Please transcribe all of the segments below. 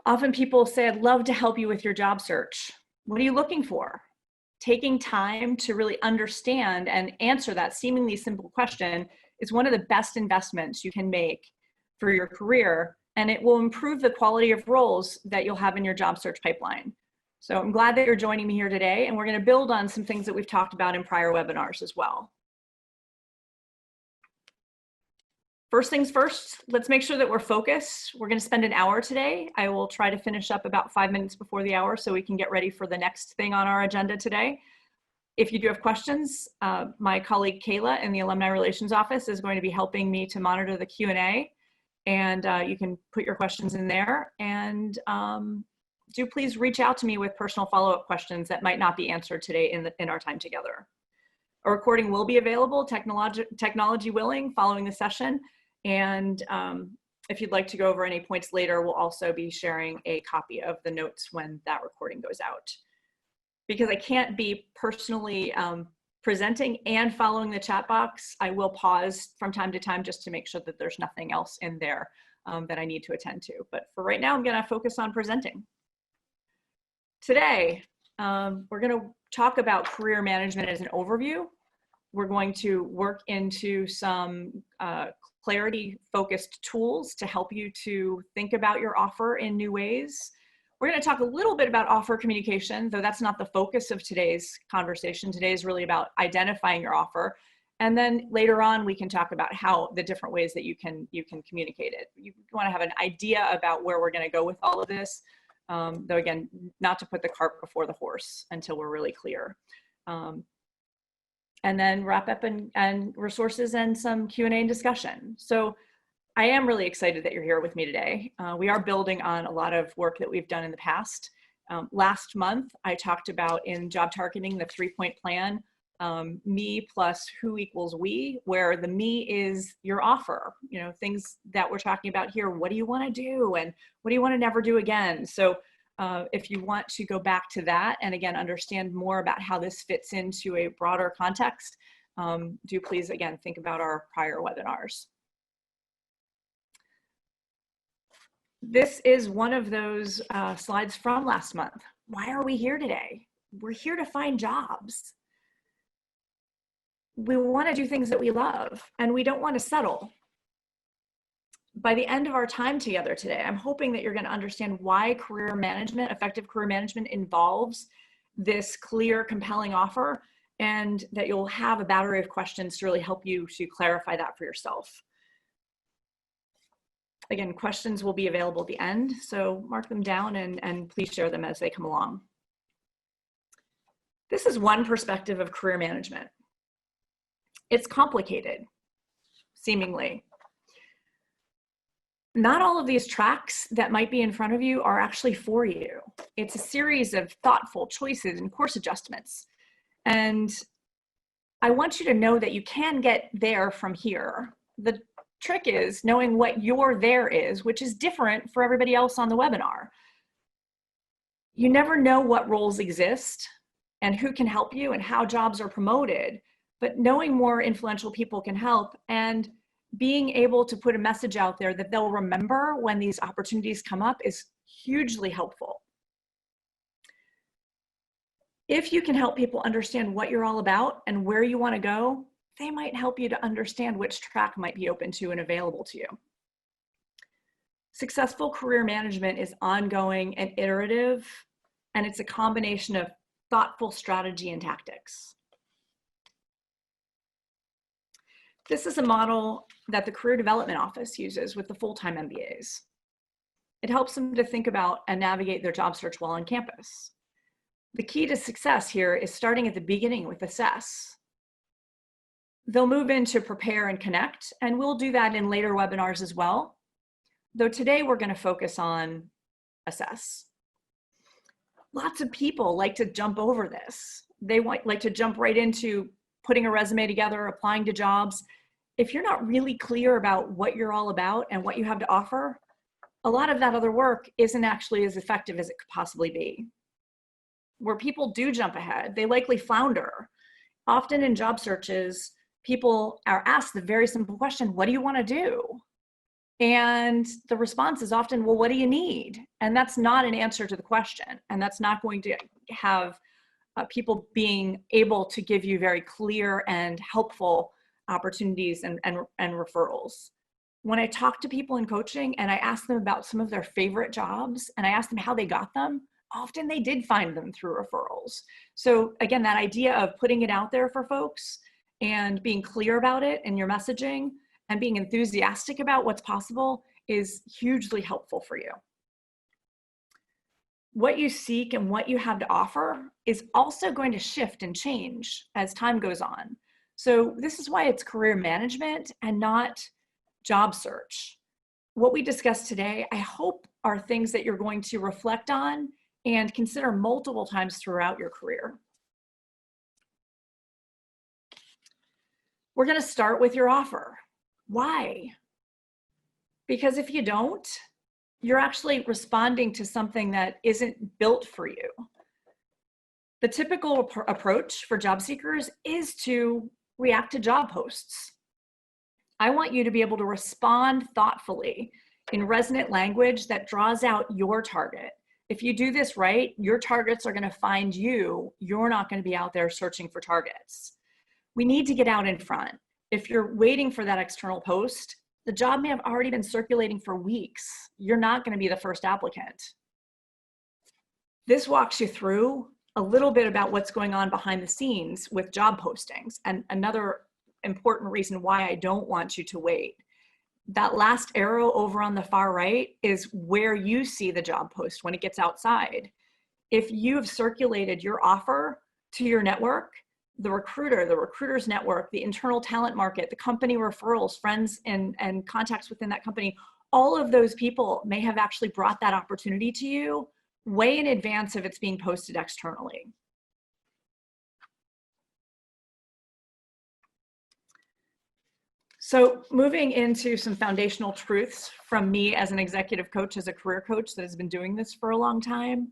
Often people say, I'd love to help you with your job search. What are you looking for? Taking time to really understand and answer that seemingly simple question is one of the best investments you can make for your career, and it will improve the quality of roles that you'll have in your job search pipeline. So I'm glad that you're joining me here today, and we're going to build on some things that we've talked about in prior webinars as well. First things first, let's make sure that we're focused. We're going to spend an hour today. I will try to finish up about 5 minutes before the hour so we can get ready for the next thing on our agenda today. If you do have questions, my colleague Kayla in the Alumni Relations Office is going to be helping me to monitor the Q&A, and you can put your questions in there. And do please reach out to me with personal follow-up questions that might not be answered today in our time together. A recording will be available, technology willing, following the session. And if you'd like to go over any points later, we'll also be sharing a copy of the notes when that recording goes out. Because I can't be personally presenting and following the chat box, I will pause from time to time just to make sure that there's nothing else in there that I need to attend to. But for right now, I'm going to focus on presenting. Today, we're going to talk about career management as an overview. We're going to work into some clarity-focused tools to help you to think about your offer in new ways. We're going to talk a little bit about offer communication, though that's not the focus of today's conversation. Today is really about identifying your offer. And then later on, we can talk about how the different ways that you can communicate it. You want to have an idea about where we're going to go with all of this, though again, not to put the cart before the horse until we're really clear. And then wrap up and resources and some Q&A and discussion. So I am really excited that you're here with me today. We are building on a lot of work that we've done in the past. Last month, I talked about in job targeting the 3-point plan, me plus who equals we, where the me is your offer, things that we're talking about here. What do you want to do? And what do you want to never do again? So if you want to go back to that and again, understand more about how this fits into a broader context, do please again, think about our prior webinars. This is one of those slides from last month. Why are we here today? We're here to find jobs. We want to do things that we love and we don't want to settle. By the end of our time together today, I'm hoping that you're going to understand why career management, effective career management involves this clear, compelling offer, and that you'll have a battery of questions to really help you to clarify that for yourself. Again, questions will be available at the end, so mark them down and please share them as they come along. This is one perspective of career management. It's complicated, seemingly. Not all of these tracks that might be in front of you are actually for you. It's a series of thoughtful choices and course adjustments. And I want you to know that you can get there from here. The trick is knowing what your there is, which is different for everybody else on the webinar. You never know what roles exist and who can help you and how jobs are promoted, but knowing more influential people can help, and being able to put a message out there that they'll remember when these opportunities come up is hugely helpful. If you can help people understand what you're all about and where you want to go, they might help you to understand which track might be open to and available to you. Successful career management is ongoing and iterative, and it's a combination of thoughtful strategy and tactics. This is a model that the Career Development Office uses with the full-time MBAs. It helps them to think about and navigate their job search while on campus. The key to success here is starting at the beginning with assess. They'll move into prepare and connect, and we'll do that in later webinars as well. Though today we're going to focus on assess. Lots of people like to jump over this. They like to jump right into putting a resume together, applying to jobs. If you're not really clear about what you're all about and what you have to offer, a lot of that other work isn't actually as effective as it could possibly be. Where people do jump ahead, they likely flounder. Often in job searches, people are asked the very simple question, what do you want to do? And the response is often, well, what do you need? And that's not an answer to the question. And that's not going to have people being able to give you very clear and helpful opportunities and referrals. When I talk to people in coaching and I ask them about some of their favorite jobs and I ask them how they got them, often they did find them through referrals. So again, that idea of putting it out there for folks and being clear about it in your messaging and being enthusiastic about what's possible is hugely helpful for you. What you seek and what you have to offer is also going to shift and change as time goes on. So this is why it's career management and not job search. What we discussed today, I hope, are things that you're going to reflect on and consider multiple times throughout your career. We're going to start with your offer. Why? Because if you don't, you're actually responding to something that isn't built for you. The typical approach for job seekers is to react to job posts. I want you to be able to respond thoughtfully in resonant language that draws out your target. If you do this right, your targets are going to find you. You're not going to be out there searching for targets. We need to get out in front. If you're waiting for that external post, the job may have already been circulating for weeks. You're not going to be the first applicant. This walks you through a little bit about what's going on behind the scenes with job postings, and another important reason why I don't want you to wait. That last arrow over on the far right is where you see the job post when it gets outside. If you have circulated your offer to your network, the recruiter's network, the internal talent market, the company referrals, friends and contacts within that company, all of those people may have actually brought that opportunity to you way in advance of it's being posted externally. So moving into some foundational truths from me as an executive coach, as a career coach that has been doing this for a long time,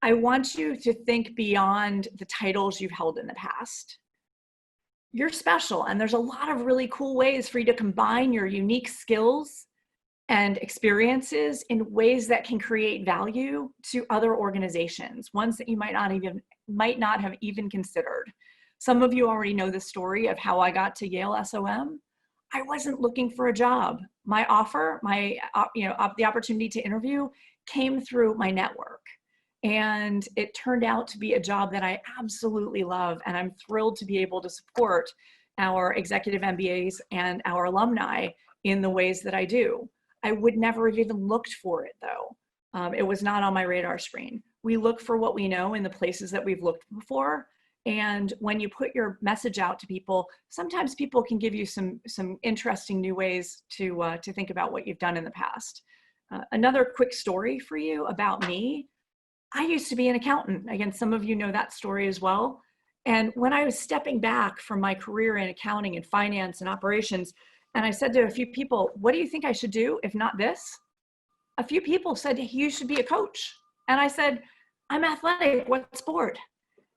I want you to think beyond the titles you've held in the past. You're special, and there's a lot of really cool ways for you to combine your unique skills and experiences in ways that can create value to other organizations, ones that you might not have even considered. Some of you already know the story of how I got to Yale SOM. I wasn't looking for a job. My offer, the opportunity to interview came through my network. And it turned out to be a job that I absolutely love. And I'm thrilled to be able to support our executive MBAs and our alumni in the ways that I do. I would never have even looked for it though. It was not on my radar screen. We look for what we know in the places that we've looked before. And when you put your message out to people, sometimes people can give you some interesting new ways to think about what you've done in the past. Another quick story for you about me. I used to be an accountant. Again, some of you know that story as well. And when I was stepping back from my career in accounting and finance and operations, and I said to a few people, what do you think I should do if not this? A few people said, you should be a coach. And I said, I'm athletic, what sport?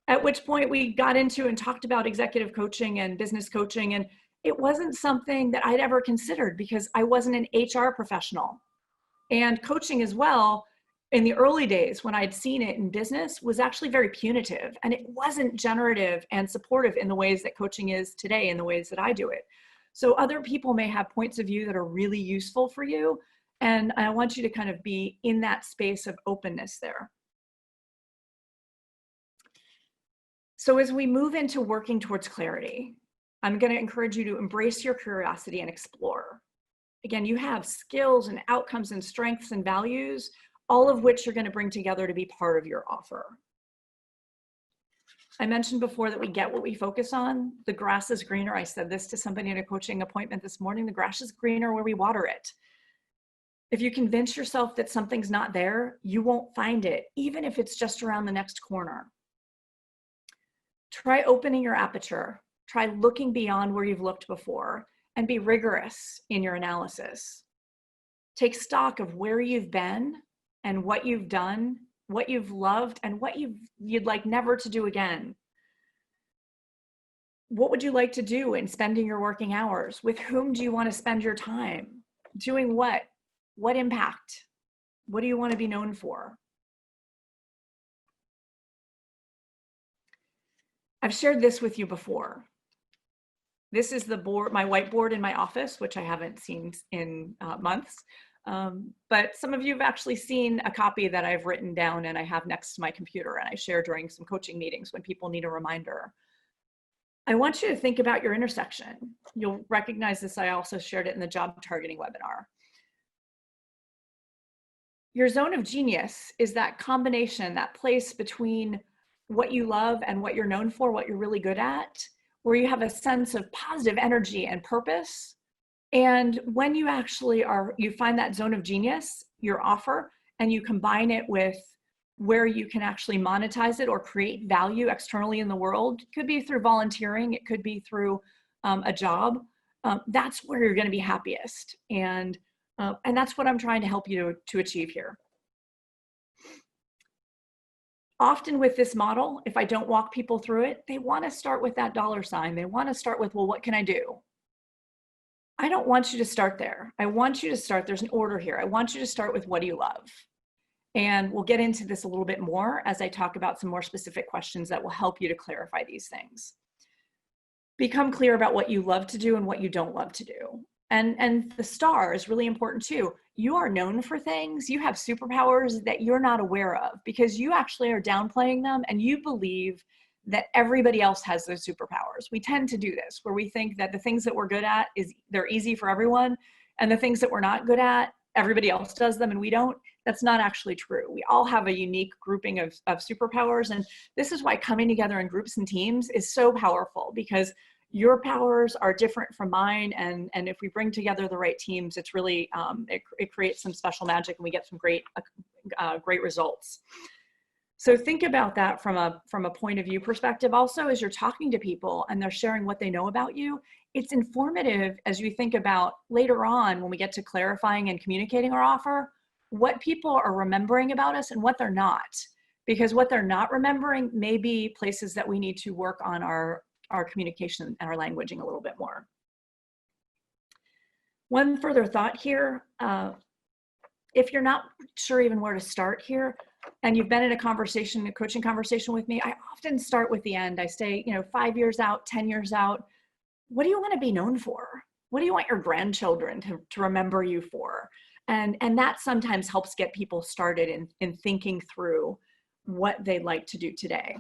At which point we got into and talked about executive coaching and business coaching. And it wasn't something that I'd ever considered because I wasn't an HR professional. And coaching as well, in the early days when I'd seen it in business, was actually very punitive, and it wasn't generative and supportive in the ways that coaching is today, in the ways that I do it. So other people may have points of view that are really useful for you, and I want you to kind of be in that space of openness there. So as we move into working towards clarity, I'm going to encourage you to embrace your curiosity and explore. Again, you have skills and outcomes and strengths and values, all of which you're going to bring together to be part of your offer. I mentioned before that we get what we focus on. The grass is greener. I said this to somebody in a coaching appointment this morning. The grass is greener where we water it. If you convince yourself that something's not there, you won't find it, even if it's just around the next corner. Try opening your aperture. Try looking beyond where you've looked before and be rigorous in your analysis. Take stock of where you've been and what you've done, what you've loved, and what you'd like never to do again. What would you like to do in spending your working hours? With whom do you want to spend your time? Doing what? What impact? What do you want to be known for? I've shared this with you before. This is the board, my whiteboard in my office, which I haven't seen in months. But some of you have actually seen a copy that I've written down and I have next to my computer and I share during some coaching meetings when people need a reminder. I want you to think about your intersection. You'll recognize this. I also shared it in the job targeting webinar. Your zone of genius is that combination, that place between what you love and what you're known for, what you're really good at, where you have a sense of positive energy and purpose. And when you actually you find that zone of genius, your offer, and you combine it with where you can actually monetize it or create value externally in the world, it could be through volunteering, it could be through a job, that's where you're gonna be happiest. And that's what I'm trying to help you to achieve here. Often with this model, if I don't walk people through it, they want to start with that dollar sign. They want to start with, well, what can I do? I don't want you to start there. I want you to start, there's an order here. I want you to start with, what do you love? And we'll get into this a little bit more as I talk about some more specific questions that will help you to clarify these things. Become clear about what you love to do and what you don't love to do. And the star is really important too. You are known for things, you have superpowers that you're not aware of because you actually are downplaying them and you believe that everybody else has those superpowers. We tend to do this where we think that the things that we're good at they're easy for everyone, and the things that we're not good at, everybody else does them and we don't. That's not actually true. We all have a unique grouping of superpowers, and this is why coming together in groups and teams is so powerful, because your powers are different from mine, and if we bring together the right teams, it's really it creates some special magic and we get some great results. So think about that from a point of view perspective. Also, as you're talking to people and they're sharing what they know about you, it's informative as you think about later on when we get to clarifying and communicating our offer, what people are remembering about us and what they're not. Because what they're not remembering may be places that we need to work on our communication and our languaging a little bit more. One further thought here, if you're not sure even where to start here, and you've been in a conversation, a coaching conversation with me, I often start with the end. I say, 5 years out, 10 years out, what do you want to be known for? What do you want your grandchildren to remember you for? And that sometimes helps get people started in thinking through what they'd like to do today.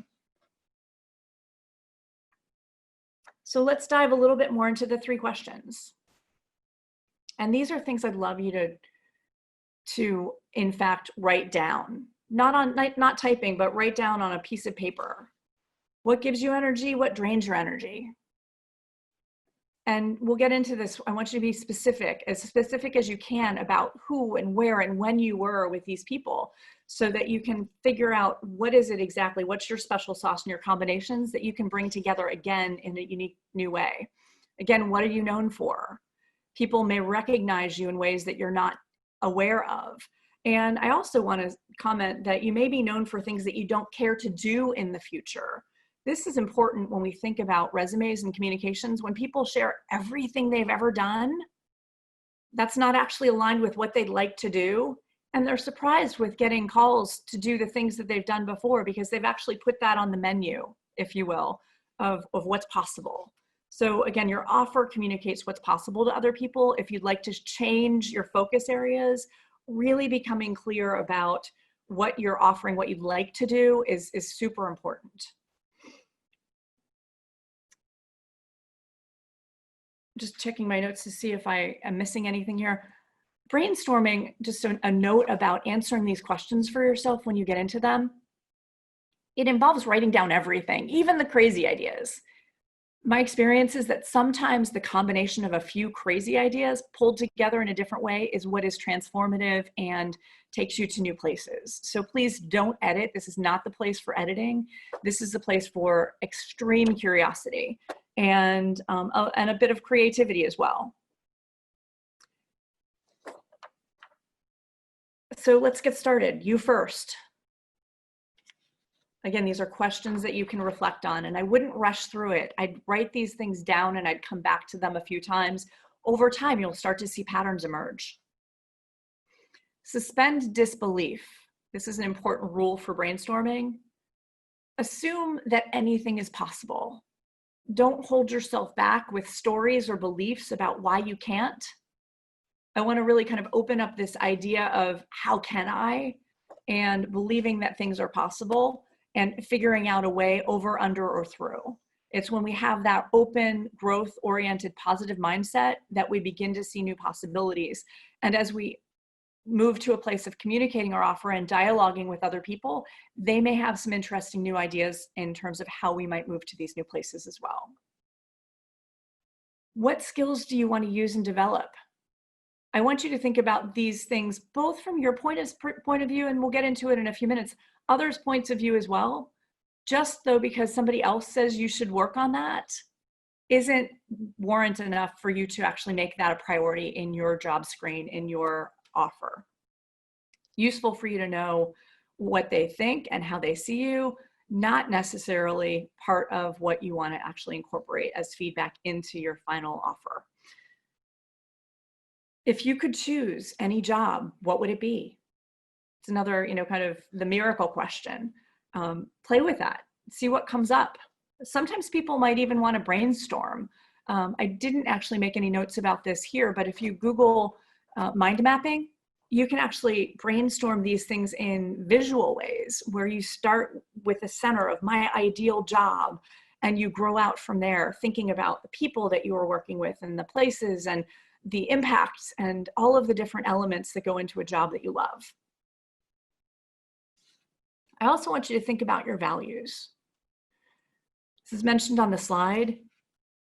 So let's dive a little bit more into the 3 questions. And these are things I'd love you to in fact write down. Not typing, but write down on a piece of paper. What gives you energy? What drains your energy? And we'll get into this. I want you to be specific as you can about who and where and when you were with these people, so that you can figure out what is it exactly, what's your special sauce and your combinations that you can bring together again in a unique new way. Again, what are you known for? People may recognize you in ways that you're not aware of. And I also want to comment that you may be known for things that you don't care to do in the future. This is important when we think about resumes and communications. When people share everything they've ever done, that's not actually aligned with what they'd like to do. And they're surprised with getting calls to do the things that they've done before, because they've actually put that on the menu, if you will, of what's possible. So again, your offer communicates what's possible to other people. If you'd like to change your focus areas, really becoming clear about what you're offering, what you'd like to do is super important. Just checking my notes to see if I am missing anything here. Brainstorming, just a note about answering these questions for yourself when you get into them. It involves writing down everything, even the crazy ideas. My experience is that sometimes the combination of a few crazy ideas pulled together in a different way is what is transformative and takes you to new places. So please don't edit. This is not the place for editing. This is the place for extreme curiosity and a bit of creativity as well. So let's get started. You first. Again, these are questions that you can reflect on, and I wouldn't rush through it. I'd write these things down and I'd come back to them a few times over time, you'll start to see patterns emerge. Suspend disbelief. This is an important rule for brainstorming. Assume that anything is possible. Don't hold yourself back with stories or beliefs about why you can't. I want to really kind of open up this idea of how can I, and believing that things are possible and figuring out a way over, under, or through. It's when we have that open, growth-oriented, positive mindset that we begin to see new possibilities. And as we move to a place of communicating our offer and dialoguing with other people, they may have some interesting new ideas in terms of how we might move to these new places as well. What skills do you want to use and develop? I want you to think about these things both from your point of view, and we'll get into it in a few minutes, others' points of view as well. Just though because somebody else says you should work on that isn't warrant enough for you to actually make that a priority in your job screen, in your offer. Useful for you to know what they think and how they see you, not necessarily part of what you want to actually incorporate as feedback into your final offer. If you could choose any job, what would it be? It's another, kind of the miracle question. Play with that, see what comes up. Sometimes people might even want to brainstorm. I didn't actually make any notes about this here, but if you Google mind mapping, you can actually brainstorm these things in visual ways where you start with the center of my ideal job and you grow out from there, thinking about the people that you are working with and the places and the impacts and all of the different elements that go into a job that you love. I also want you to think about your values. This is mentioned on the slide.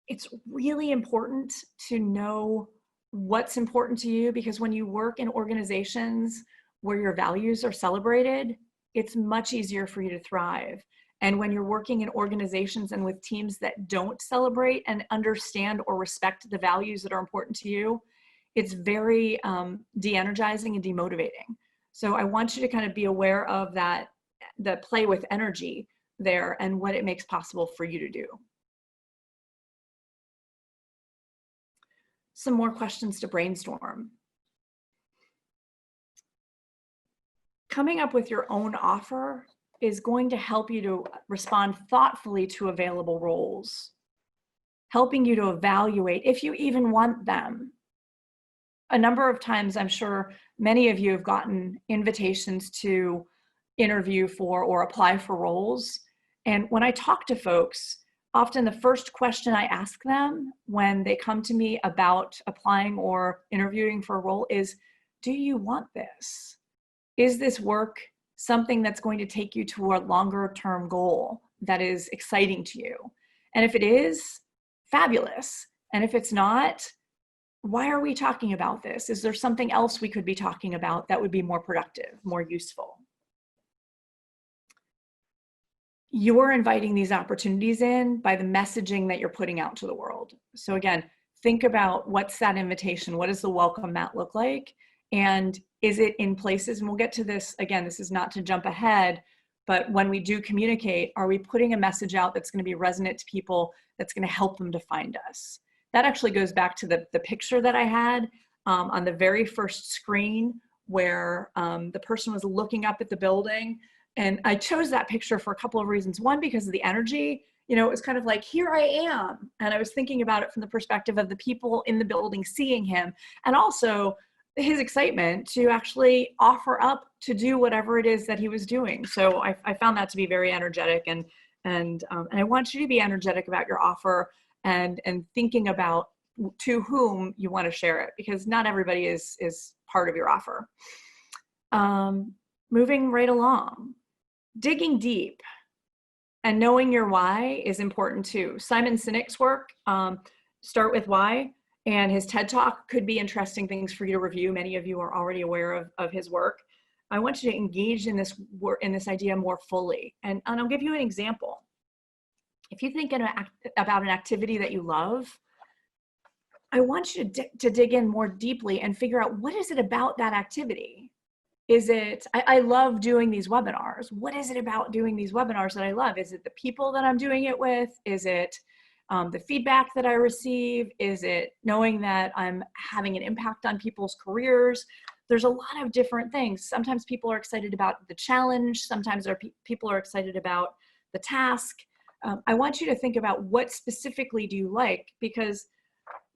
It's really important to know what's important to you, because when you work in organizations where your values are celebrated, it's much easier for you to thrive. And when you're working in organizations and with teams that don't celebrate and understand or respect the values that are important to you, it's very de-energizing and demotivating. So I want you to kind of be aware of that, the play with energy there and what it makes possible for you to do. Some more questions to brainstorm. Coming up with your own offer is going to help you to respond thoughtfully to available roles, helping you to evaluate if you even want them. A number of times, I'm sure many of you have gotten invitations to interview for or apply for roles. And when I talk to folks, often the first question I ask them when they come to me about applying or interviewing for a role is, do you want this? Is this work something that's going to take you to a longer term goal that is exciting to you? And if it is, fabulous. And if it's not, why are we talking about this? Is there something else we could be talking about that would be more productive, more useful? You're inviting these opportunities in by the messaging that you're putting out to the world. So again, think about what's that invitation? What does the welcome mat look like? And is it in places, and we'll get to this, again, this is not to jump ahead, but when we do communicate, are we putting a message out that's going to be resonant to people, that's going to help them to find us? That actually goes back to the picture that I had on the very first screen where the person was looking up at the building. And I chose that picture for a couple of reasons. One, because of the energy, it was kind of like, here I am. And I was thinking about it from the perspective of the people in the building seeing him, and also his excitement to actually offer up to do whatever it is that he was doing. So I found that to be very energetic, and I want you to be energetic about your offer and thinking about to whom you want to share it, because not everybody is part of your offer. Moving right along. Digging deep and knowing your why is important too. Simon Sinek's work, Start With Why, and his TED Talk could be interesting things for you to review. Many of you are already aware of his work. I want you to engage in this idea more fully. And I'll give you an example. If you think about an activity that you love, I want you to dig in more deeply and figure out, what is it about that activity? Is it, I love doing these webinars. What is it about doing these webinars that I love? Is it the people that I'm doing it with? Is it the feedback that I receive? Is it knowing that I'm having an impact on people's careers? There's a lot of different things. Sometimes people are excited about the challenge. Sometimes people are excited about the task. I want you to think about what specifically do you like, because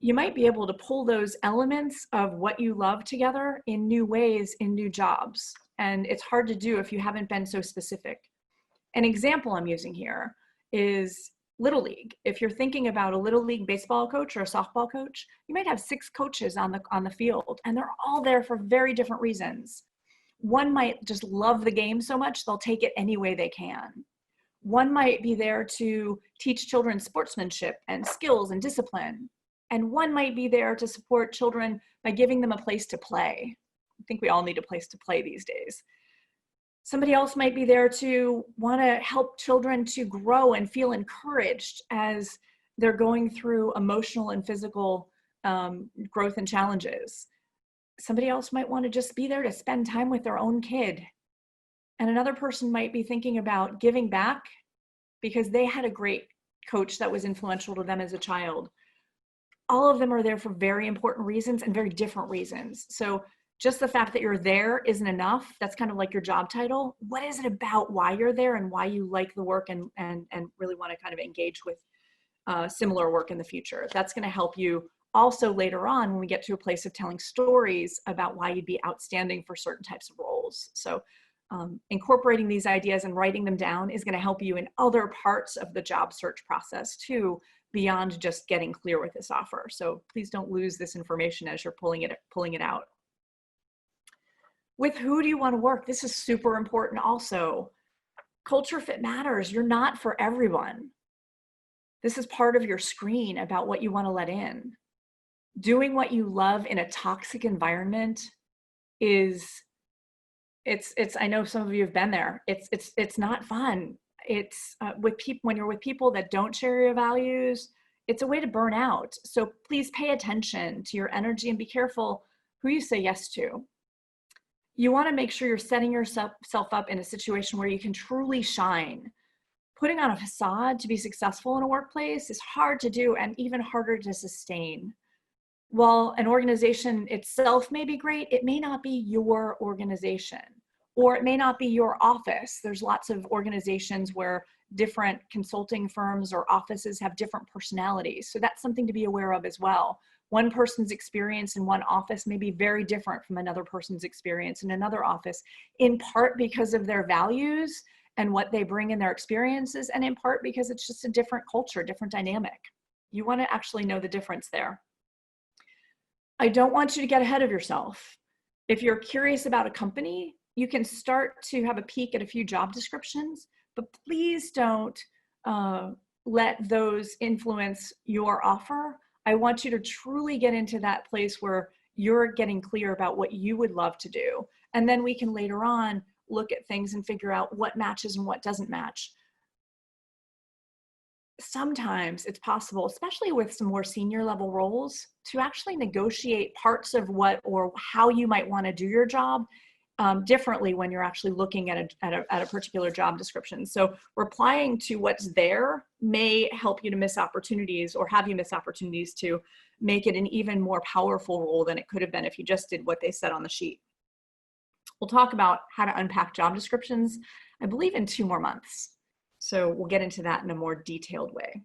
you might be able to pull those elements of what you love together in new ways, in new jobs. And it's hard to do if you haven't been so specific. An example I'm using here is Little League. If you're thinking about a Little League baseball coach or a softball coach, you might have 6 coaches on the field, and they're all there for very different reasons. One might just love the game so much, they'll take it any way they can. One might be there to teach children sportsmanship and skills and discipline. And one might be there to support children by giving them a place to play. I think we all need a place to play these days. Somebody else might be there to want to help children to grow and feel encouraged as they're going through emotional and physical growth and challenges. Somebody else might want to just be there to spend time with their own kid. And another person might be thinking about giving back because they had a great coach that was influential to them as a child. All of them are there for very important reasons and very different reasons. So just the fact that you're there isn't enough. That's kind of like your job title. What is it about why you're there and why you like the work and really want to kind of engage with similar work in the future? That's going to help you also later on when we get to a place of telling stories about why you'd be outstanding for certain types of roles. So incorporating these ideas and writing them down is going to help you in other parts of the job search process too, beyond just getting clear with this offer. So please don't lose this information as you're pulling it out. With who do you want to work? This is super important also. Culture fit matters. You're not for everyone. This is part of your screen about what you want to let in. Doing what you love in a toxic environment is, I know some of you have been there. It's not fun. It's when you're with people that don't share your values, it's a way to burn out. So please pay attention to your energy and be careful who you say yes to. You want to make sure you're setting yourself up in a situation where you can truly shine. Putting on a facade to be successful in a workplace is hard to do and even harder to sustain. While an organization itself may be great, it may not be your organization, or it may not be your office. There's lots of organizations where different consulting firms or offices have different personalities. So that's something to be aware of as well. One person's experience in one office may be very different from another person's experience in another office, in part because of their values and what they bring in their experiences, and in part because it's just a different culture, different dynamic. You want to actually know the difference there. I don't want you to get ahead of yourself. If you're curious about a company, you can start to have a peek at a few job descriptions, but please don't let those influence your offer. I want you to truly get into that place where you're getting clear about what you would love to do. And then we can later on look at things and figure out what matches and what doesn't match. Sometimes it's possible, especially with some more senior level roles, to actually negotiate parts of what or how you might want to do your job differently when you're actually looking at a particular job description. So replying to what's there may help you to miss opportunities or have you miss opportunities to make it an even more powerful role than it could have been if you just did what they said on the sheet. We'll talk about how to unpack job descriptions, I believe, in 2 more months. So we'll get into that in a more detailed way.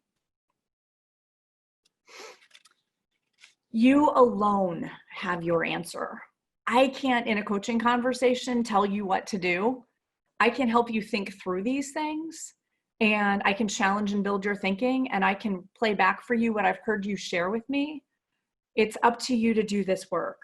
You alone have your answer. I can't, in a coaching conversation, tell you what to do. I can help you think through these things, and I can challenge and build your thinking, and I can play back for you what I've heard you share with me. It's up to you to do this work.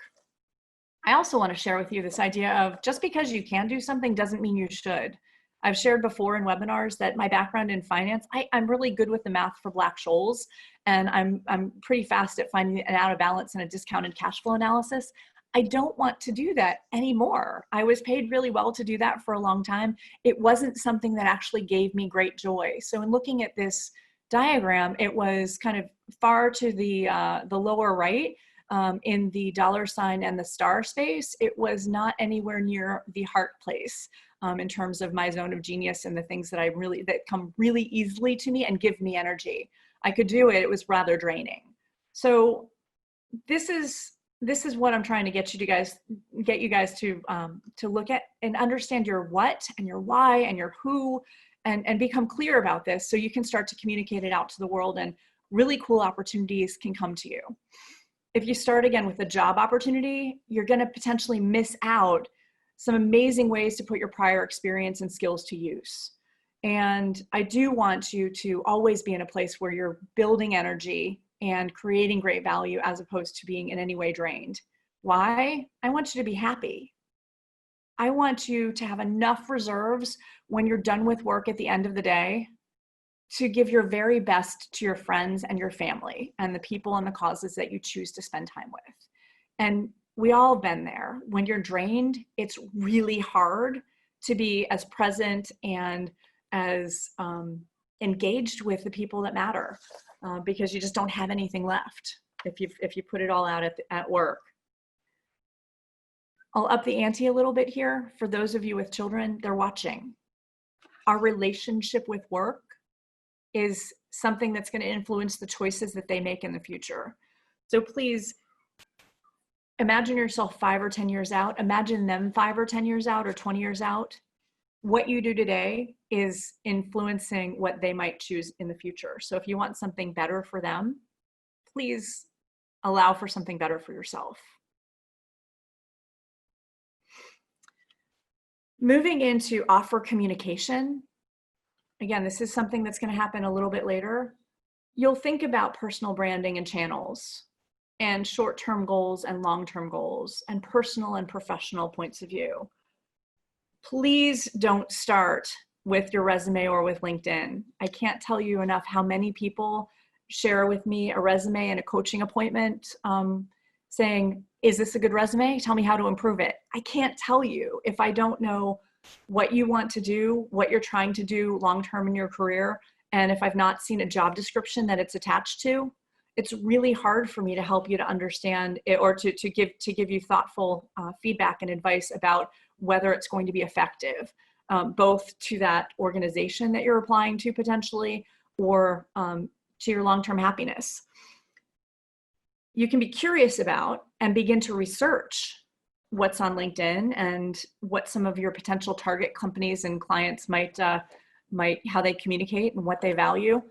I also want to share with you this idea of just because you can do something doesn't mean you should. I've shared before in webinars that my background in finance, I'm really good with the math for Black-Scholes, and I'm pretty fast at finding an out of balance and a discounted cash flow analysis. I don't want to do that anymore. I was paid really well to do that for a long time. It wasn't something that actually gave me great joy. So in looking at this diagram, it was kind of far to the lower right in the dollar sign and the star space. It was not anywhere near the heart place in terms of my zone of genius and the things that that come really easily to me and give me energy. I could do it. It was rather draining. So this is what I'm trying to get you guys to look at and understand your what and your why and your who, and become clear about this so you can start to communicate it out to the world, and really cool opportunities can come to you. If you start again with a job opportunity, you're going to potentially miss out some amazing ways to put your prior experience and skills to use. And I do want you to always be in a place where you're building energy and creating great value as opposed to being in any way drained. Why? I want you to be happy. I want you to have enough reserves when you're done with work at the end of the day to give your very best to your friends and your family and the people and the causes that you choose to spend time with. And we all been there. When you're drained, it's really hard to be as present and as engaged with the people that matter, because you just don't have anything left if you put it all out at work. I'll up the ante a little bit here. For those of you with children, they're watching. Our relationship with work is something that's going to influence the choices that they make in the future. So please imagine yourself 5 or 10 years out. Imagine them 5 or 10 years out or 20 years out. What you do today is influencing what they might choose in the future. So if you want something better for them, please allow for something better for yourself. Moving into offer communication. Again, this is something that's going to happen a little bit later. You'll think about personal branding and channels, and short-term goals and long-term goals, and personal and professional points of view. Please don't start with your resume or with LinkedIn. I can't tell you enough how many people share with me a resume and a coaching appointment saying, is this a good resume? Tell me how to improve it. I can't tell you if I don't know what you want to do, what you're trying to do long-term in your career, and if I've not seen a job description that it's attached to. It's really hard for me to help you to understand it, or to give you thoughtful feedback and advice about whether it's going to be effective, both to that organization that you're applying to potentially, or to your long-term happiness. You can be curious about and begin to research what's on LinkedIn and what some of your potential target companies and clients might how they communicate and what they value.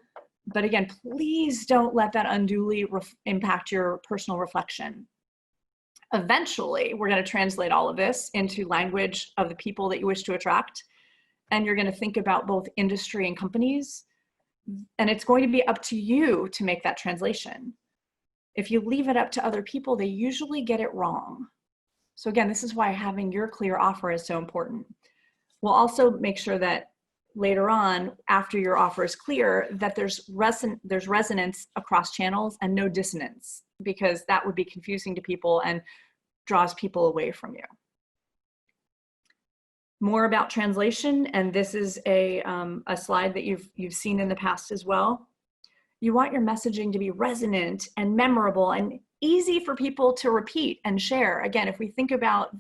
But again, please don't let that unduly impact your personal reflection. Eventually, we're going to translate all of this into language of the people that you wish to attract. And you're going to think about both industry and companies. And it's going to be up to you to make that translation. If you leave it up to other people, they usually get it wrong. So again, this is why having your clear offer is so important. We'll also make sure that later on, after your offer is clear, that there's resonance across channels and no dissonance, because that would be confusing to people and draws people away from you. More about translation, and this is a slide that you've seen in the past as well. You want your messaging to be resonant and memorable and easy for people to repeat and share. Again, if we think about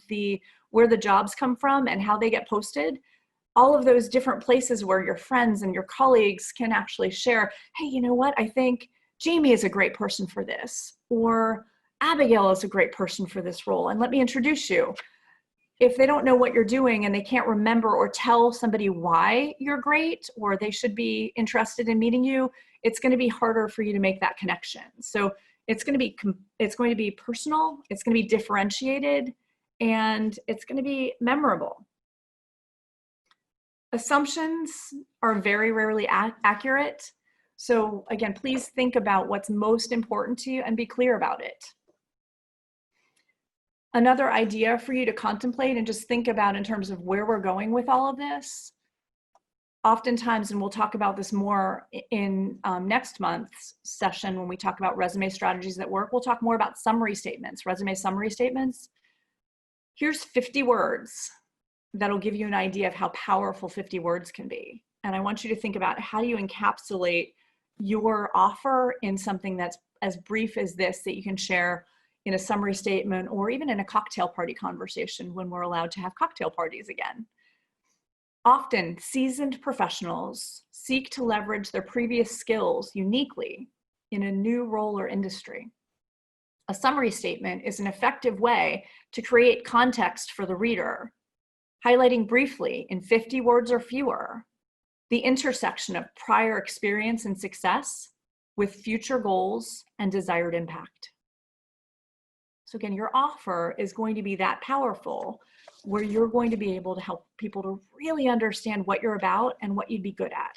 where the jobs come from and how they get posted, all of those different places where your friends and your colleagues can actually share, hey, you know what? I think Jamie is a great person for this, or Abigail is a great person for this role, and let me introduce you. If they don't know what you're doing and they can't remember or tell somebody why you're great or they should be interested in meeting you, it's going to be harder for you to make that connection. So it's going to be personal, it's going to be differentiated, and it's going to be memorable. Assumptions are very rarely accurate. So again, please think about what's most important to you and be clear about it. Another idea for you to contemplate and just think about in terms of where we're going with all of this. Oftentimes, and we'll talk about this more in next month's session when we talk about resume strategies that work, we'll talk more about summary statements, resume summary statements. Here's 50 words that'll give you an idea of how powerful 50 words can be. And I want you to think about, how do you encapsulate your offer in something that's as brief as this that you can share in a summary statement, or even in a cocktail party conversation when we're allowed to have cocktail parties again. Often, seasoned professionals seek to leverage their previous skills uniquely in a new role or industry. A summary statement is an effective way to create context for the reader, highlighting briefly in 50 words or fewer the intersection of prior experience and success with future goals and desired impact. So again, your offer is going to be that powerful where you're going to be able to help people to really understand what you're about and what you'd be good at.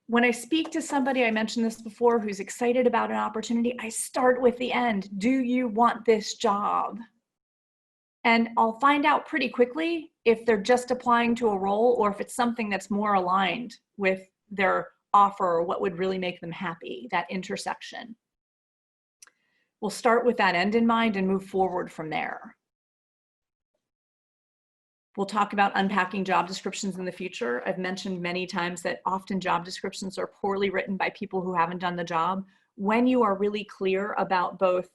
When I speak to somebody, I mentioned this before, who's excited about an opportunity, I start with the end. Do you want this job? And I'll find out pretty quickly if they're just applying to a role or if it's something that's more aligned with their offer or what would really make them happy, that intersection. We'll start with that end in mind and move forward from there. We'll talk about unpacking job descriptions in the future. I've mentioned many times that often job descriptions are poorly written by people who haven't done the job. When you are really clear about both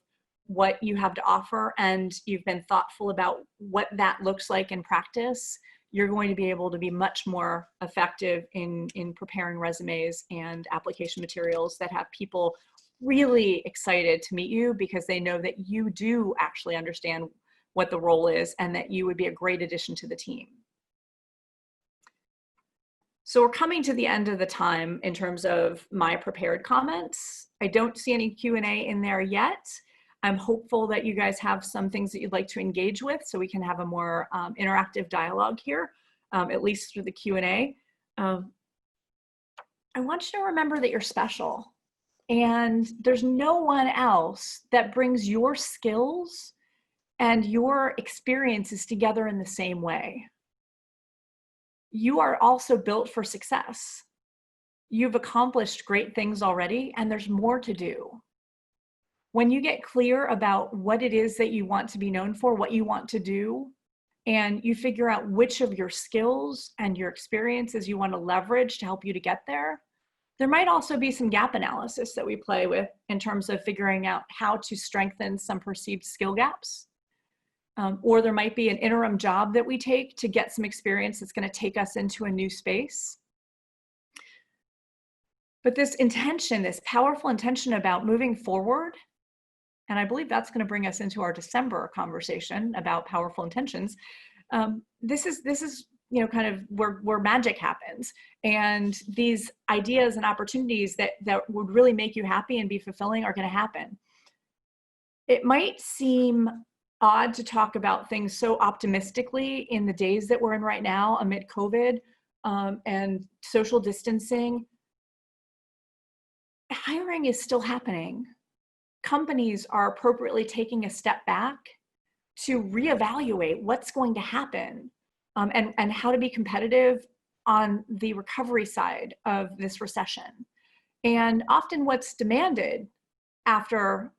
what you have to offer and you've been thoughtful about what that looks like in practice, you're going to be able to be much more effective in preparing resumes and application materials that have people really excited to meet you because they know that you do actually understand what the role is and that you would be a great addition to the team. So we're coming to the end of the time in terms of my prepared comments. I don't see any Q&A in there yet. I'm hopeful that you guys have some things that you'd like to engage with so we can have a more interactive dialogue here, at least through the Q&A. I want you to remember that you're special and there's no one else that brings your skills and your experiences together in the same way. You are also built for success. You've accomplished great things already, and there's more to do. When you get clear about what it is that you want to be known for, what you want to do, and you figure out which of your skills and your experiences you want to leverage to help you to get there, there might also be some gap analysis that we play with in terms of figuring out how to strengthen some perceived skill gaps. Or there might be an interim job that we take to get some experience that's going to take us into a new space. But this intention, this powerful intention about moving forward, and I believe that's going to bring us into our December conversation about powerful intentions. This is kind of where magic happens, and these ideas and opportunities that would really make you happy and be fulfilling are going to happen. It might seem odd to talk about things so optimistically in the days that we're in right now amid COVID and social distancing. Hiring is still happening. Companies are appropriately taking a step back to reevaluate what's going to happen and how to be competitive on the recovery side of this recession. And often what's demanded after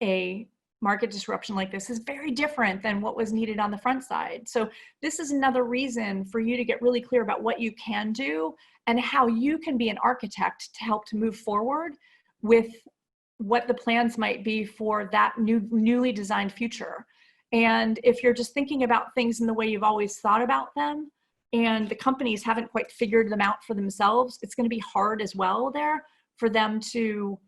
a market disruption like this is very different than what was needed on the front side. So this is another reason for you to get really clear about what you can do and how you can be an architect to help to move forward with what the plans might be for that newly designed future. And if you're just thinking about things in the way you've always thought about them and the companies haven't quite figured them out for themselves, it's going to be hard as well there for them to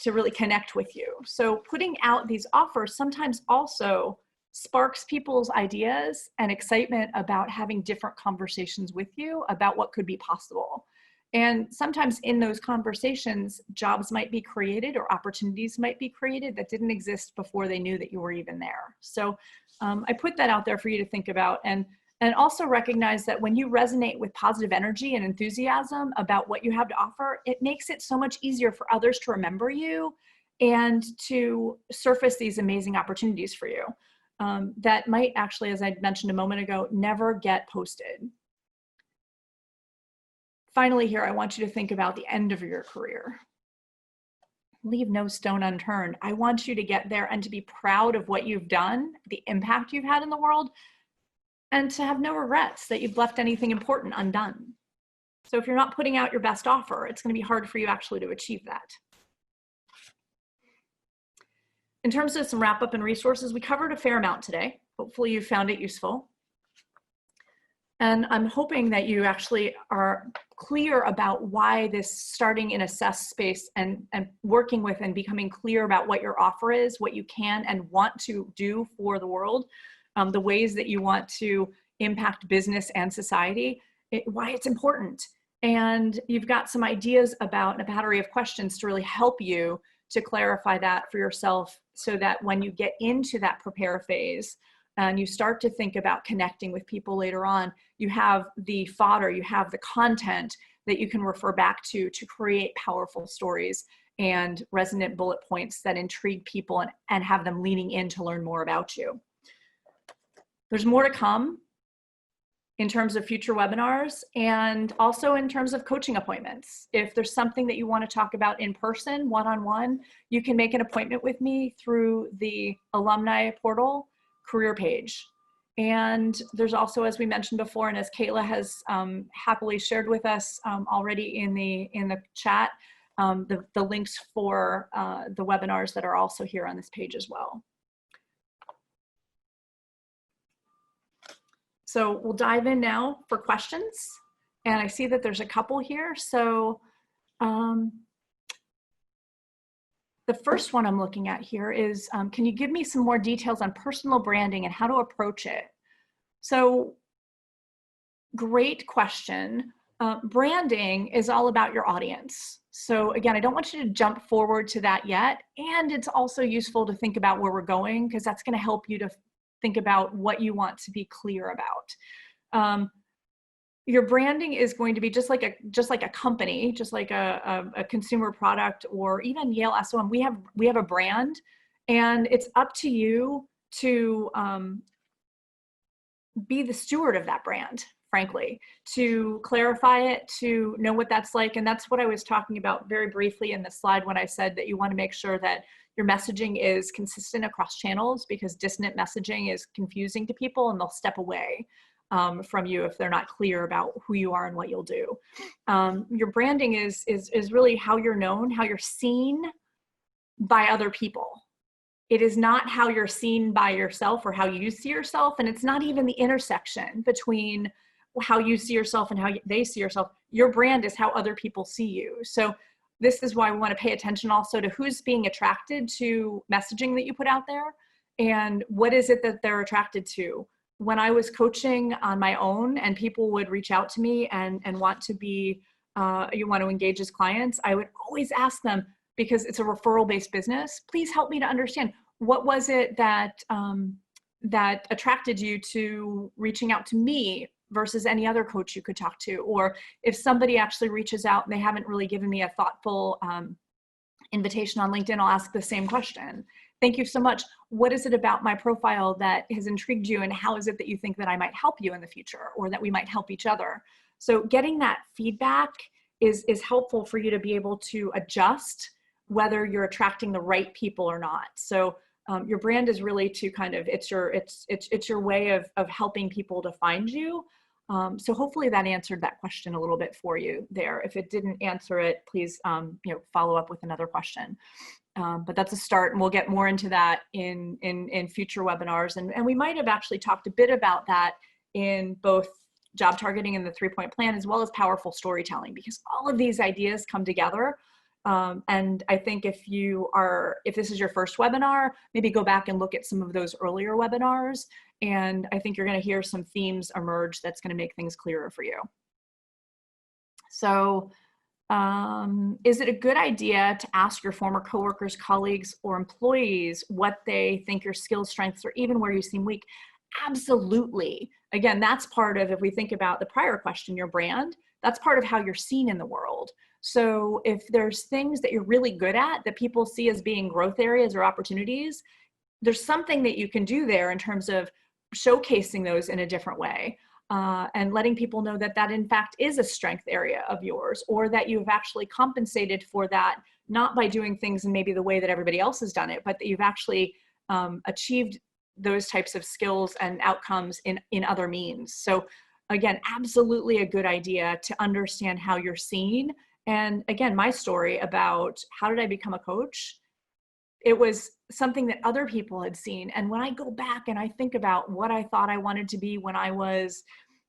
really connect with you. So putting out these offers sometimes also sparks people's ideas and excitement about having different conversations with you about what could be possible. And sometimes in those conversations, jobs might be created or opportunities might be created that didn't exist before they knew that you were even there. So I put that out there for you to think about, and also recognize that when you resonate with positive energy and enthusiasm about what you have to offer, it makes it so much easier for others to remember you and to surface these amazing opportunities for you that might actually, as I mentioned a moment ago, never get posted. Finally here, I want you to think about the end of your career. Leave no stone unturned. I want you to get there and to be proud of what you've done, the impact you've had in the world, and to have no regrets that you've left anything important undone. So if you're not putting out your best offer, it's going to be hard for you actually to achieve that. In terms of some wrap up and resources, we covered a fair amount today. Hopefully you found it useful. And I'm hoping that you actually are clear about why this starting in assess space and working with and becoming clear about what your offer is, what you can and want to do for the world, the ways that you want to impact business and society, why it's important. And you've got some ideas about a battery of questions to really help you to clarify that for yourself so that when you get into that prepare phase and you start to think about connecting with people later on, you have the fodder, you have the content that you can refer back to create powerful stories and resonant bullet points that intrigue people and have them leaning in to learn more about you. There's more to come in terms of future webinars and also in terms of coaching appointments. If there's something that you want to talk about in person, one-on-one, you can make an appointment with me through the alumni portal career page. And there's also, as we mentioned before, and as Kayla has happily shared with us already in the chat, the links for the webinars that are also here on this page as well. So we'll dive in now for questions. And I see that there's a couple here. So the first one I'm looking at here is, can you give me some more details on personal branding and how to approach it? So great question. Branding is all about your audience. So again, I don't want you to jump forward to that yet. And it's also useful to think about where we're going because that's going to help you to think about what you want to be clear about. Your branding is going to be just like a company, just like a consumer product, or even Yale SOM. We have a brand, and it's up to you to be the steward of that brand, frankly, to clarify it, to know what that's like. And that's what I was talking about very briefly in the slide when I said that you want to make sure that your messaging is consistent across channels, because dissonant messaging is confusing to people and they'll step away from you if they're not clear about who you are and what you'll do. Your branding is really how you're known, how you're seen by other people. It is not how you're seen by yourself or how you see yourself. And it's not even the intersection between how you see yourself and how they see yourself. Your brand is how other people see you. So this is why we want to pay attention also to who's being attracted to messaging that you put out there and what is it that they're attracted to. When I was coaching on my own and people would reach out to me and want to be, you want to engage as clients, I would always ask them, because it's a referral-based business, please help me to understand what was it that that attracted you to reaching out to me versus any other coach you could talk to. Or if somebody actually reaches out and they haven't really given me a thoughtful invitation on LinkedIn, I'll ask the same question. Thank you so much. What is it about my profile that has intrigued you, and how is it that you think that I might help you in the future, or that we might help each other? So getting that feedback is helpful for you to be able to adjust whether you're attracting the right people or not. So your brand is really to kind of, it's your way of helping people to find you. So hopefully that answered that question a little bit for you there. If it didn't answer it, please follow up with another question. But that's a start, and we'll get more into that in future webinars. And we might have actually talked a bit about that in both job targeting and the 3-point plan, as well as powerful storytelling, because all of these ideas come together. And I think if this is your first webinar, maybe go back and look at some of those earlier webinars. And I think you're going to hear some themes emerge that's going to make things clearer for you. So is it a good idea to ask your former coworkers, colleagues, or employees what they think your skills, strengths, or even where you seem weak? Absolutely. Again, that's part of, if we think about the prior question, your brand, that's part of how you're seen in the world. So if there's things that you're really good at that people see as being growth areas or opportunities, there's something that you can do there in terms of showcasing those in a different way. And letting people know that that in fact is a strength area of yours, or that you've actually compensated for that, not by doing things in maybe the way that everybody else has done it, but that you've actually achieved those types of skills and outcomes in other means. So again, absolutely a good idea to understand how you're seen. And again, my story about how did I become a coach? it was something that other people had seen. And when I go back and I think about what I thought I wanted to be when I was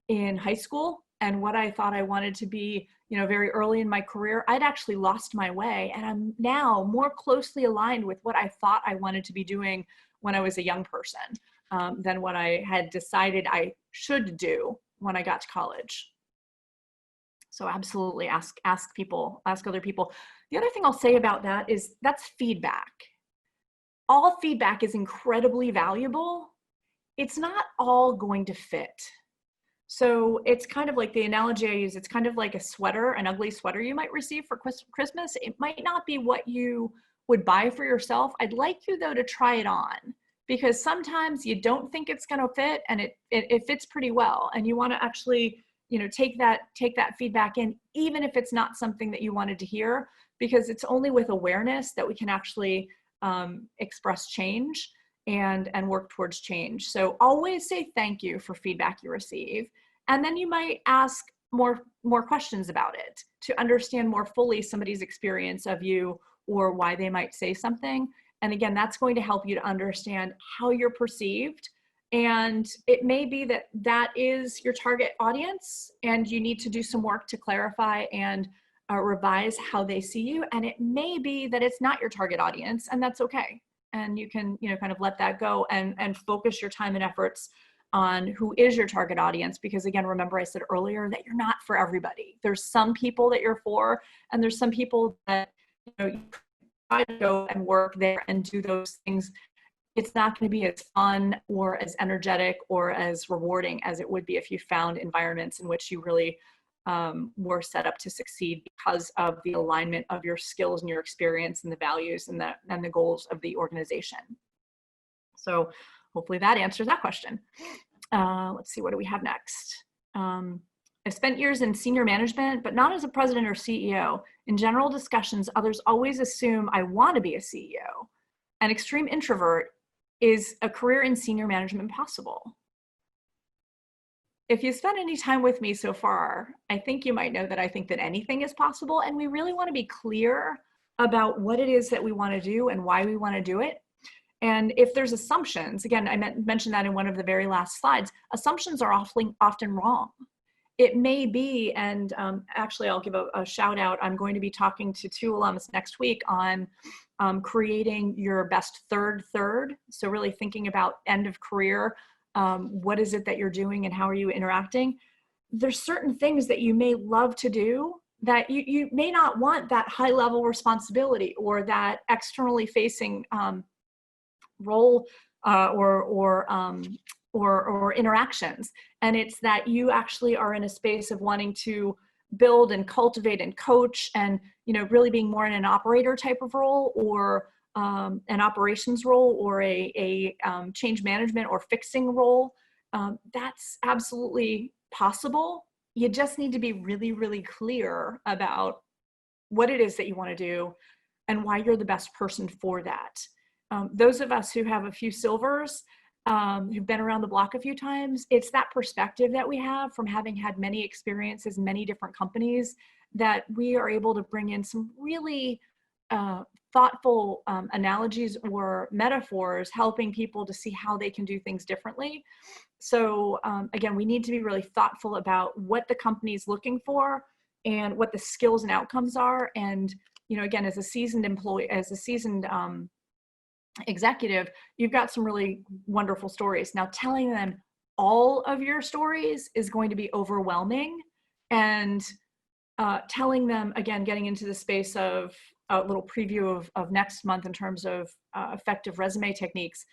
in high school and what I thought I wanted to be, very early in my career, I'd actually lost my way. And I'm now more closely aligned with what I thought I wanted to be doing when I was a young person than what I had decided I should do when I got to college. So absolutely ask people, ask other people. The other thing I'll say about that is that's feedback. All feedback is incredibly valuable. It's not all going to fit. So it's kind of like the analogy I use, it's kind of like a sweater, an ugly sweater you might receive for Christmas. It might not be what you would buy for yourself. I'd like you though to try it on, because sometimes you don't think it's going to fit and it fits pretty well. And you want to actually, take that feedback in, even if it's not something that you wanted to hear, because it's only with awareness that we can actually express change and work towards change. So always say thank you for feedback you receive. And then you might ask more questions about it to understand more fully somebody's experience of you or why they might say something. And again, that's going to help you to understand how you're perceived. And it may be that that is your target audience and you need to do some work to clarify and revise how they see you. And it may be that it's not your target audience, and that's okay. And you can, kind of let that go and focus your time and efforts on who is your target audience. Because again, remember I said earlier that you're not for everybody. There's some people that you're for, and there's some people that, you try to go and work there and do those things. It's not going to be as fun or as energetic or as rewarding as it would be if you found environments in which you really were set up to succeed because of the alignment of your skills and your experience and the values and the goals of the organization. So hopefully that answers that question. Let's see, what do we have next? I've spent years in senior management, but not as a president or CEO. In general discussions, others always assume I want to be a CEO. An extreme introvert. Is a career in senior management possible? If you spent any time with me so far, I think you might know that I think that anything is possible, and we really want to be clear about what it is that we want to do and why we want to do it. And if there's assumptions, again, I mentioned that in one of the very last slides, assumptions are often wrong. It may be, and actually I'll give a shout out. I'm going to be talking to 2 alums next week on creating your best third. So really thinking about end of career. What is it that you're doing and how are you interacting? There's certain things that you may love to do that you may not want that high level responsibility or that externally facing role or interactions. And it's that you actually are in a space of wanting to build and cultivate and coach and, really being more in an operator type of role or an operations role or a change management or fixing role. That's absolutely possible. You just need to be really, really clear about what it is that you want to do and why you're the best person for that. Those of us who have a few silvers, who've been around the block a few times, it's that perspective that we have from having had many experiences, many different companies, that we are able to bring in some really thoughtful analogies or metaphors, helping people to see how they can do things differently. So again, we need to be really thoughtful about what the company is looking for and what the skills and outcomes are. And, again, as a seasoned employee, as a seasoned executive, you've got some really wonderful stories. Now, telling them all of your stories is going to be overwhelming, and telling them, again, getting into the space of a little preview of next month in terms of effective resume techniques,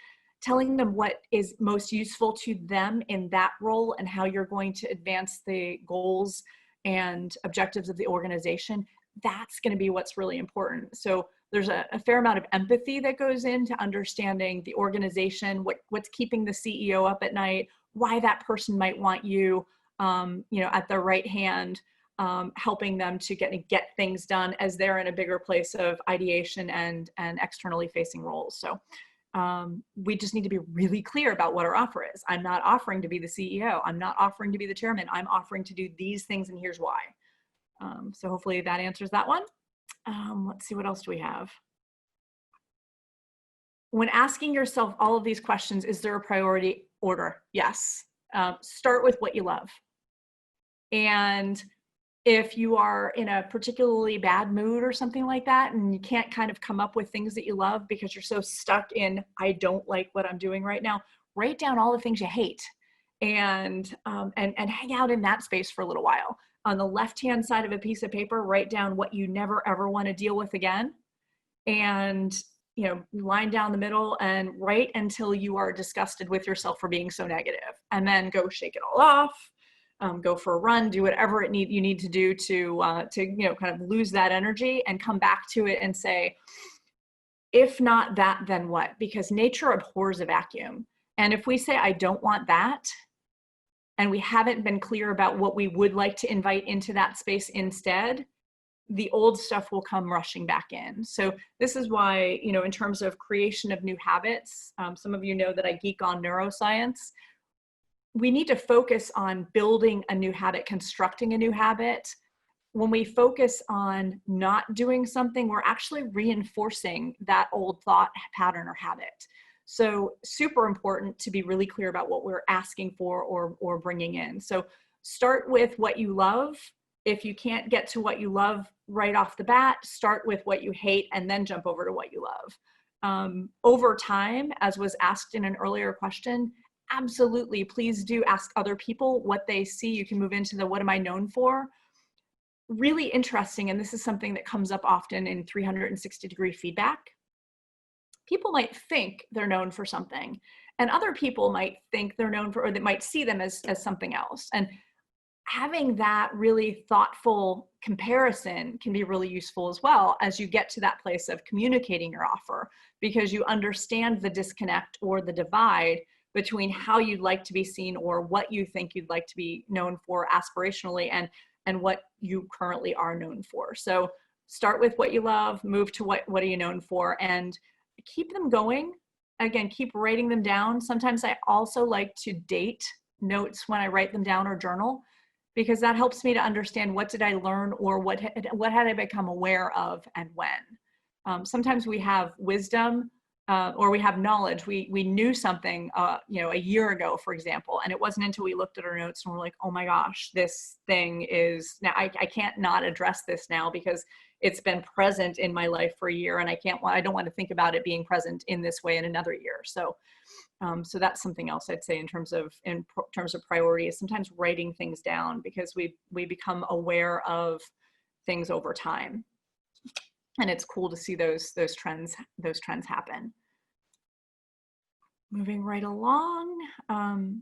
telling them what is most useful to them in that role and how you're going to advance the goals and objectives of the organization. That's going to be what's really important. So there's a fair amount of empathy that goes into understanding the organization, what's keeping the CEO up at night, why that person might want you, at their right hand, helping them to get things done as they're in a bigger place of ideation and externally facing roles. So we just need to be really clear about what our offer is. I'm not offering to be the CEO. I'm not offering to be the chairman. I'm offering to do these things, and here's why. So hopefully that answers that one. Let's see, what else do we have? When asking yourself all of these questions, is there a priority order? Yes. Start with what you love. And if you are in a particularly bad mood or something like that, and you can't kind of come up with things that you love because you're so stuck in, I don't like what I'm doing right now, write down all the things you hate and hang out in that space for a little while. On the left-hand side of a piece of paper, write down what you never ever want to deal with again. And line down the middle and write until you are disgusted with yourself for being so negative, and then go shake it all off. Go for a run, do whatever you need to do to kind of lose that energy and come back to it and say, if not that, then what? Because nature abhors a vacuum. And if we say, I don't want that, and we haven't been clear about what we would like to invite into that space instead, the old stuff will come rushing back in. So this is why, in terms of creation of new habits, some of you know that I geek on neuroscience. We need to focus on building a new habit, constructing a new habit. When we focus on not doing something, we're actually reinforcing that old thought pattern or habit. So super important to be really clear about what we're asking for or bringing in. So start with what you love. If you can't get to what you love right off the bat, start with what you hate and then jump over to what you love. Over time, as was asked in an earlier question, absolutely, please do ask other people what they see. You can move into the what am I known for? Really interesting, and this is something that comes up often in 360-degree feedback. People might think they're known for something, and other people might think they're known for, or they might see them as something else. And having that really thoughtful comparison can be really useful as well as you get to that place of communicating your offer, because you understand the disconnect or the divide between how you'd like to be seen or what you think you'd like to be known for aspirationally and what you currently are known for. So start with what you love, move to what are you known for, and keep them going. Again, keep writing them down. Sometimes I also like to date notes when I write them down or journal, because that helps me to understand what did I learn or what had I become aware of and when. Sometimes we have wisdom or we have knowledge. We knew something, a year ago, for example, and it wasn't until we looked at our notes and we're like, oh my gosh, this thing is now, I can't not address this now because it's been present in my life for a year, and I don't want to think about it being present in this way in another year. So that's something else I'd say in terms of priority, is sometimes writing things down, because we become aware of things over time, and it's cool to see those trends happen. Moving right along, can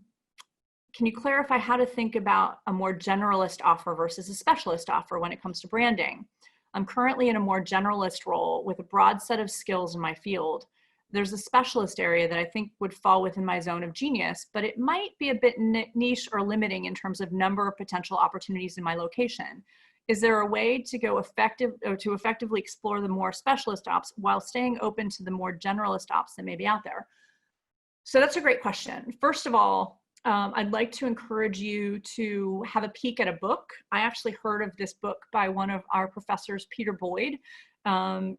you clarify how to think about a more generalist offer versus a specialist offer when it comes to branding? I'm currently in a more generalist role with a broad set of skills in my field. There's a specialist area that I think would fall within my zone of genius, but it might be a bit niche or limiting in terms of number of potential opportunities in my location. Is there a way to to effectively explore the more specialist ops while staying open to the more generalist ops that may be out there? So that's a great question. First of all, I'd like to encourage you to have a peek at a book. I actually heard of this book by one of our professors, Peter Boyd.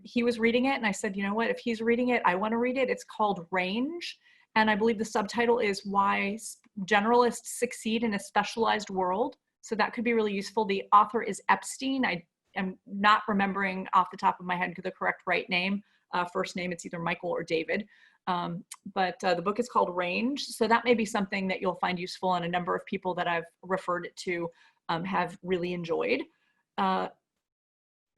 He was reading it, and I said, you know what, if he's reading it, I want to read it. It's called Range, and I believe the subtitle is Why Generalists Succeed in a Specialized World. So that could be really useful. The author is Epstein. I am not remembering off the top of my head the correct name. First name, it's either Michael or David. But the book is called Range. So that may be something that you'll find useful, and a number of people that I've referred it to have really enjoyed.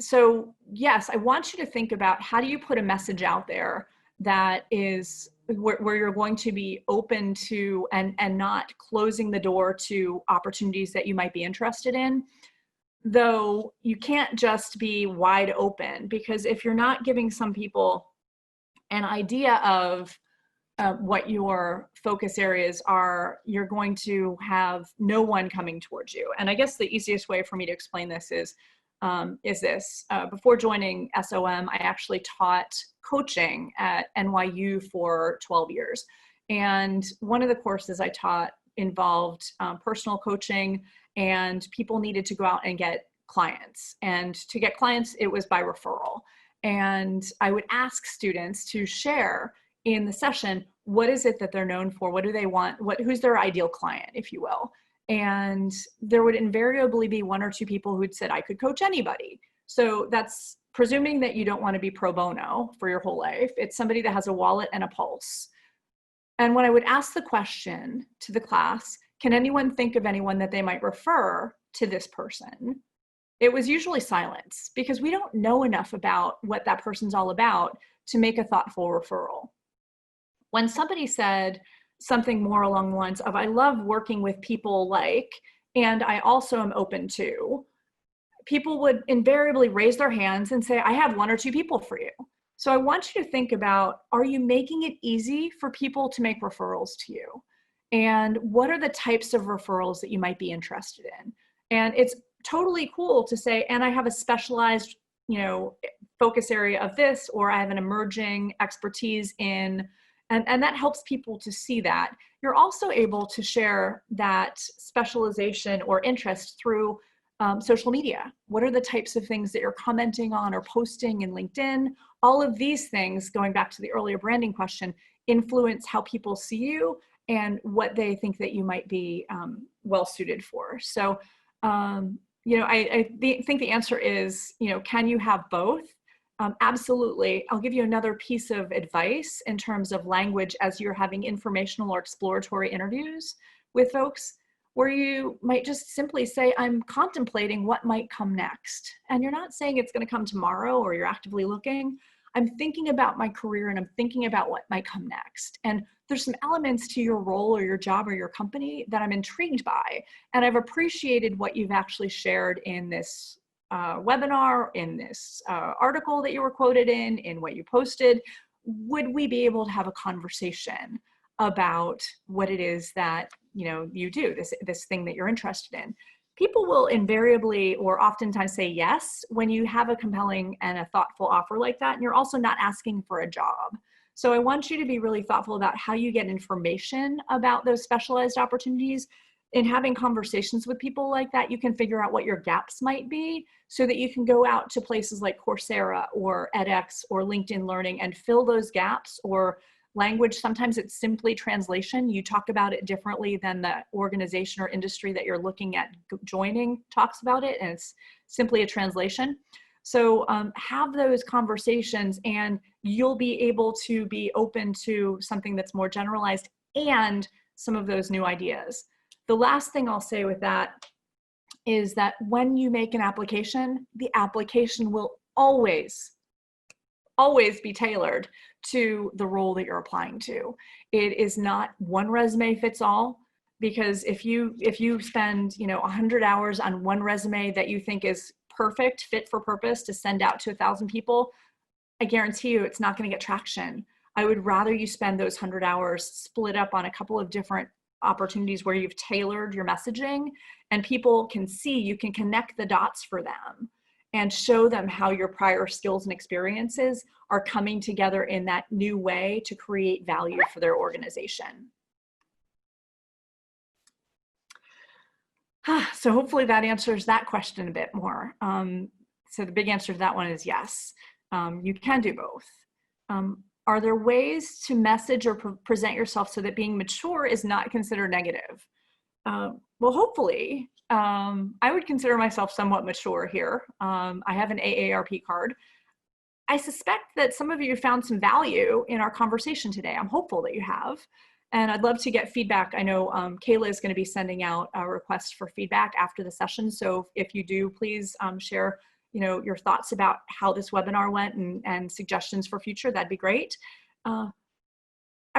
So yes, I want you to think about, how do you put a message out there that is where you're going to be open to and not closing the door to opportunities that you might be interested in. Though you can't just be wide open, because if you're not giving some people an idea of what your focus areas are, you're going to have no one coming towards you. And I guess the easiest way for me to explain this is this. Before joining SOM, I actually taught coaching at NYU for 12 years. And one of the courses I taught involved personal coaching, and people needed to go out and get clients. And to get clients, it was by referral. And I would ask students to share in the session, what is it that they're known for? What do they want? Who's their ideal client, if you will? And there would invariably be one or two people who'd said, I could coach anybody. So that's presuming that you don't want to be pro bono for your whole life. It's somebody that has a wallet and a pulse. And when I would ask the question to the class, can anyone think of anyone that they might refer to this person? It was usually silence, because we don't know enough about what that person's all about to make a thoughtful referral. When somebody said something more along the lines of, I love working with people like, and I also am open to, people would invariably raise their hands and say, I have one or two people for you. So I want you to think about, are you making it easy for people to make referrals to you? And what are the types of referrals that you might be interested in? And it's totally cool to say, and I have a specialized, focus area of this, or I have an emerging expertise in, and that helps people to see that. You're also able to share that specialization or interest through social media. What are the types of things that you're commenting on or posting in LinkedIn? All of these things, going back to the earlier branding question, influence how people see you and what they think that you might be well suited for. So, I think the answer is, can you have both? Absolutely. I'll give you another piece of advice in terms of language as you're having informational or exploratory interviews with folks, where you might just simply say, I'm contemplating what might come next. And you're not saying it's going to come tomorrow or you're actively looking. I'm thinking about my career and I'm thinking about what might come next. And there's some elements to your role or your job or your company that I'm intrigued by. And I've appreciated what you've actually shared in this webinar, in this article that you were quoted in what you posted. Would we be able to have a conversation about what it is that you do, this thing that you're interested in? People will invariably or oftentimes say yes when you have a compelling and a thoughtful offer like that, and you're also not asking for a job. So I want you to be really thoughtful about how you get information about those specialized opportunities. In having conversations with people like that, you can figure out what your gaps might be so that you can go out to places like Coursera or edX or LinkedIn Learning and fill those gaps. Or language, sometimes it's simply translation. You talk about it differently than the organization or industry that you're looking at joining talks about it, and it's simply a translation. So have those conversations and you'll be able to be open to something that's more generalized and some of those new ideas. The last thing I'll say with that is that when you make an application, the application will always be tailored to the role that you're applying to. It is not one resume fits all, because if you spend 100 hours on one resume that you think is perfect, fit for purpose to send out to 1,000 people, I guarantee you it's not going to get traction. I would rather you spend those 100 hours split up on a couple of different opportunities where you've tailored your messaging and people can see, you can connect the dots for them and show them how your prior skills and experiences are coming together in that new way to create value for their organization. So hopefully that answers that question a bit more. So the big answer to that one is yes, you can do both. Are there ways to message or present yourself so that being mature is not considered negative? Well, hopefully. I would consider myself somewhat mature here. I have an AARP card. I suspect that some of you found some value in our conversation today. I'm hopeful that you have. And I'd love to get feedback. I know Kayla is going to be sending out a request for feedback after the session. So if you do, please share your thoughts about how this webinar went and suggestions for future. That'd be great. I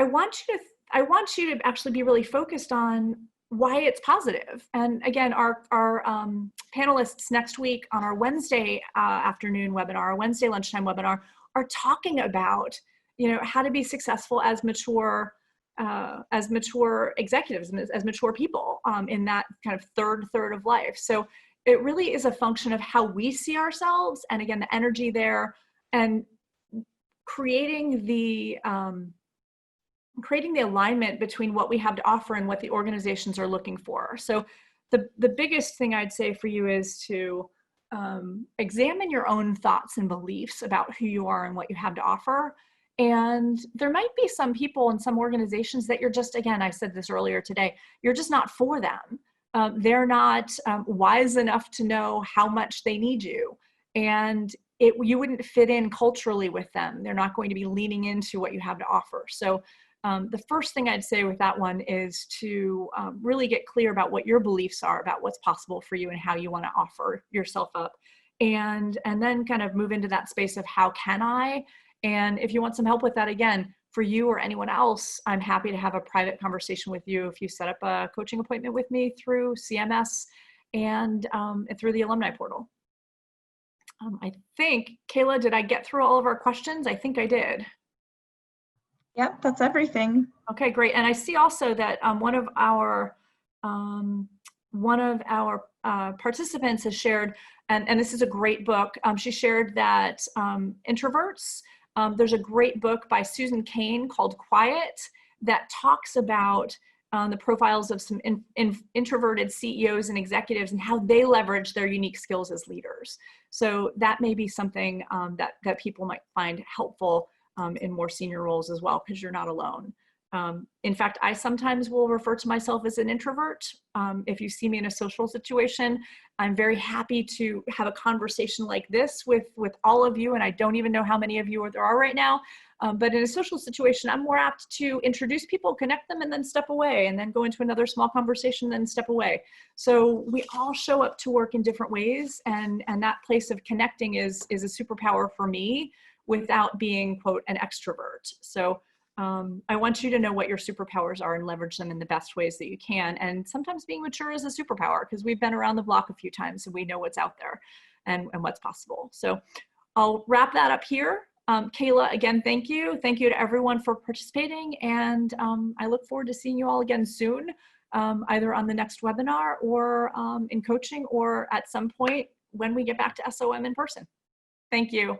want you to actually be really focused on why it's positive. And again, our panelists next week on our Wednesday afternoon webinar, our Wednesday lunchtime webinar, are talking about how to be successful as mature executives, as mature people in that kind of third of life. So it really is a function of how we see ourselves, and again, the energy there, and creating the alignment between what we have to offer and what the organizations are looking for. So the biggest thing I'd say for you is to examine your own thoughts and beliefs about who you are and what you have to offer, And there might be some people in some organizations that you're just, again, I said this earlier today, you're just not for them. They're not wise enough to know how much they need you. And you wouldn't fit in culturally with them. They're not going to be leaning into what you have to offer. So the first thing I'd say with that one is to really get clear about what your beliefs are about what's possible for you and how you want to offer yourself up. And then kind of move into that space of how can I? And if you want some help with that, again, for you or anyone else, I'm happy to have a private conversation with you if you set up a coaching appointment with me through CMS and through the alumni portal. I think, Kayla, did I get through all of our questions? I think I did. Yep, that's everything. Okay, great. And I see also that one of our participants has shared, and this is a great book. She shared that introverts, there's a great book by Susan Cain called Quiet that talks about the profiles of some introverted CEOs and executives and how they leverage their unique skills as leaders. So that may be something that people might find helpful in more senior roles as well, because you're not alone. In fact, I sometimes will refer to myself as an introvert. If you see me in a social situation, I'm very happy to have a conversation like this with all of you, and I don't even know how many of you there are right now. But in a social situation, I'm more apt to introduce people, connect them, and then step away, and then go into another small conversation, then step away. So we all show up to work in different ways, and that place of connecting is a superpower for me without being, quote, an extrovert. So I want you to know what your superpowers are and leverage them in the best ways that you can. And sometimes being mature is a superpower, because we've been around the block a few times and we know what's out there and what's possible. So I'll wrap that up here. Kayla, again, thank you. Thank you to everyone for participating. And I look forward to seeing you all again soon, either on the next webinar or in coaching, or at some point when we get back to SOM in person. Thank you.